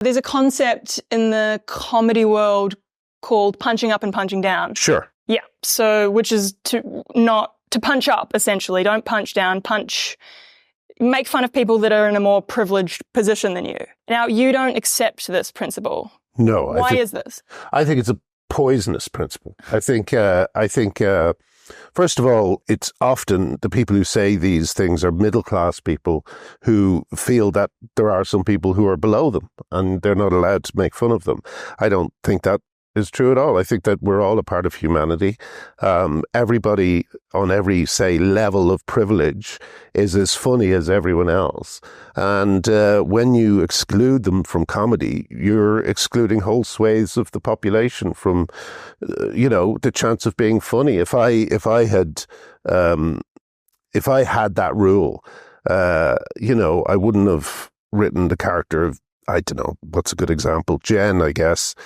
There's a concept in the comedy world called punching up and punching down. Sure. Yeah. So, which is to punch up, essentially. Don't punch down, make fun of people that are in a more privileged position than you. Now, you don't accept this principle. No. Why is this? I think it's a poisonous principle. I think, first of all, it's often the people who say these things are middle-class people who feel that there are some people who are below them and they're not allowed to make fun of them. I don't think that is true at all. I think that we're all a part of humanity. Everybody on every, say, level of privilege is as funny as everyone else. And when you exclude them from comedy, you're excluding whole swathes of the population from, the chance of being funny. If I had that rule, I wouldn't have written the character of, I don't know, what's a good example? Jen, I guess.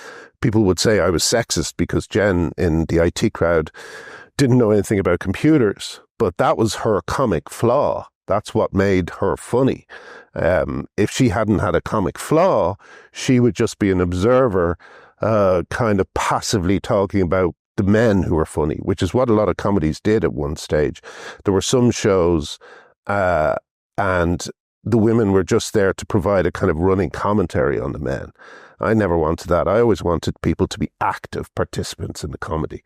People would say I was sexist because Jen in the IT crowd didn't know anything about computers, but that was her comic flaw. That's what made her funny. If she hadn't had a comic flaw, she would just be an observer, kind of passively talking about the men who were funny, which is what a lot of comedies did at one stage. There were some shows, and the women were just there to provide a kind of running commentary on the men. I never wanted that. I always wanted people to be active participants in the comedy.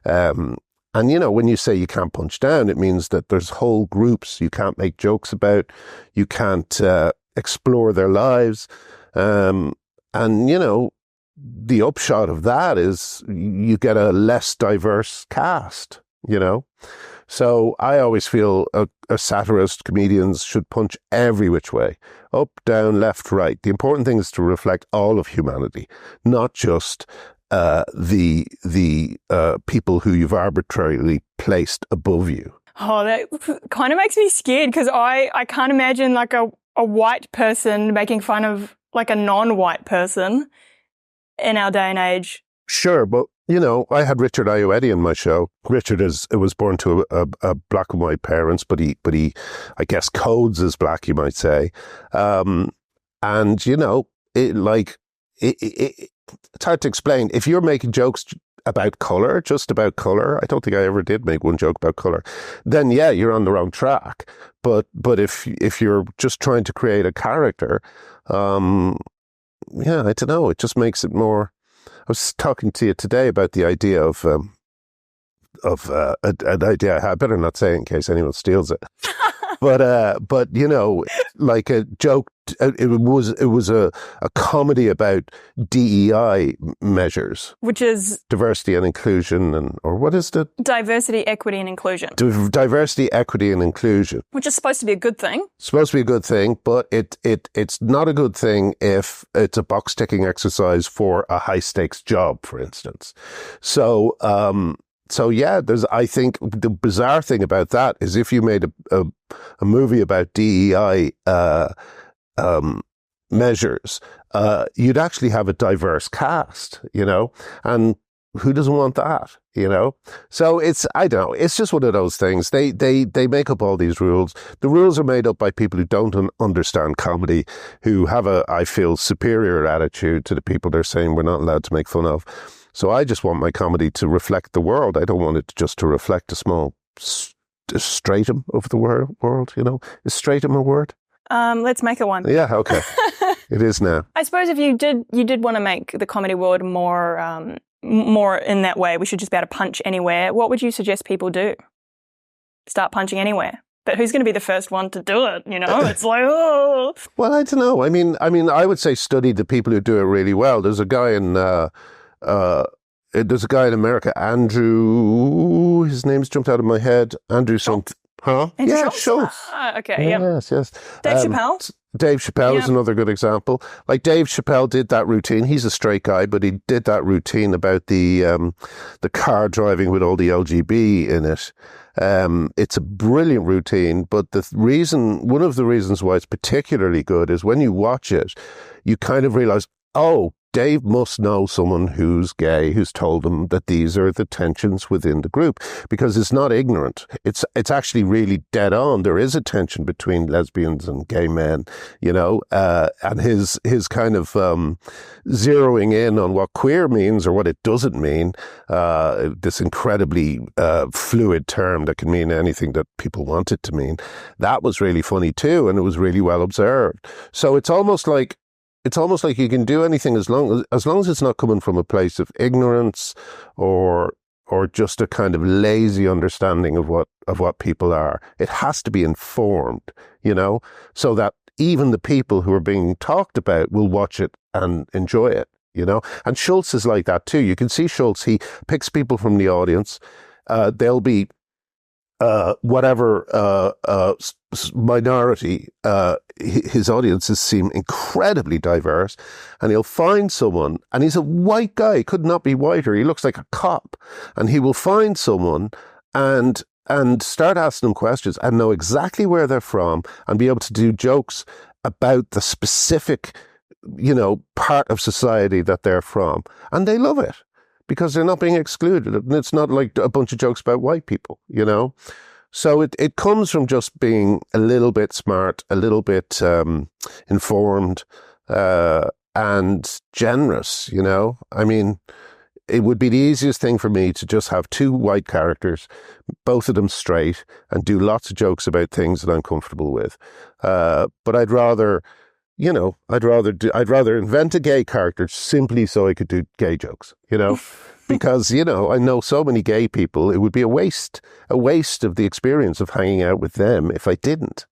And, when you say you can't punch down, it means that there's whole groups you can't make jokes about, you can't explore their lives. The upshot of that is you get a less diverse cast, So I always feel a satirist, comedians should punch every which way, up, down, left, right. The important thing is to reflect all of humanity, not just the people who you've arbitrarily placed above you. Oh, that kind of makes me scared because I can't imagine like a white person making fun of like a non-white person in our day and age. Sure, but I had Richard Ayoade in my show. Richard was born to a black and white parents, but he, I guess, codes as black, you might say. It's hard to explain. If you're making jokes about color, just about color, I don't think I ever did make one joke about color, then yeah, you're on the wrong track. But if you're just trying to create a character, I don't know. It just makes it more. I was talking to you today about the idea of an idea I had. I better not say it in case anyone steals it. but like a joke. It was a comedy about DEI measures, which is diversity and inclusion, or what is it? Diversity, equity, and inclusion. Diversity, equity, and inclusion, which is supposed to be a good thing. Supposed to be a good thing, but it's not a good thing if it's a box ticking exercise for a high stakes job, for instance. So yeah, I think the bizarre thing about that is if you made a movie about DEI measures, you'd actually have a diverse cast, and who doesn't want that, So I don't know, it's just one of those things. They make up all these rules. The rules are made up by people who don't understand comedy, who have I feel, superior attitude to the people they're saying we're not allowed to make fun of. So I just want my comedy to reflect the world. I don't want it just to reflect a small stratum of the world, Is stratum a word? Let's make it one. Yeah, okay. It is now. I suppose if you did want to make the comedy world more in that way, we should just be able to punch anywhere. What would you suggest people do? Start punching anywhere. But who's going to be the first one to do it? It's like, oh. Well, I don't know. I mean, I would say study the people who do it really well. There's a guy in America, Andrew. His name's jumped out of my head. Andrew something. Huh? Andrew Yeah, Schultz. Okay, yeah. Yes. Dave Chappelle? Dave Chappelle is another good example. Like Dave Chappelle did that routine. He's a straight guy, but he did that routine about the car driving with all the LGB in it. It's a brilliant routine, but one of the reasons why it's particularly good is when you watch it, you kind of realize, oh, Dave must know someone who's gay who's told him that these are the tensions within the group, because it's not ignorant. It's actually really dead on. There is a tension between lesbians and gay men, you know, and his kind of zeroing in on what queer means or what it doesn't mean, this incredibly fluid term that can mean anything that people want it to mean. That was really funny too, and it was really well observed. So it's almost like you can do anything as long as it's not coming from a place of ignorance or just a kind of lazy understanding of what people are. It has to be informed, you know, so that even the people who are being talked about will watch it and enjoy it, you know. And Schulz is like that too. You can see Schulz, he picks people from the audience. They'll be whatever minority, his audiences seem incredibly diverse, and he'll find someone, and he's a white guy, could not be whiter, he looks like a cop, and he will find someone and start asking them questions and know exactly where they're from and be able to do jokes about the specific, you know, part of society that they're from, and they love it, because they're not being excluded. And it's not like a bunch of jokes about white people, you know? So it comes from just being a little bit smart, a little bit informed, and generous, you know? I mean, it would be the easiest thing for me to just have two white characters, both of them straight, and do lots of jokes about things that I'm comfortable with. But I'd rather invent a gay character simply so I could do gay jokes, you know, because, you know, I know so many gay people. It would be a waste of the experience of hanging out with them if I didn't.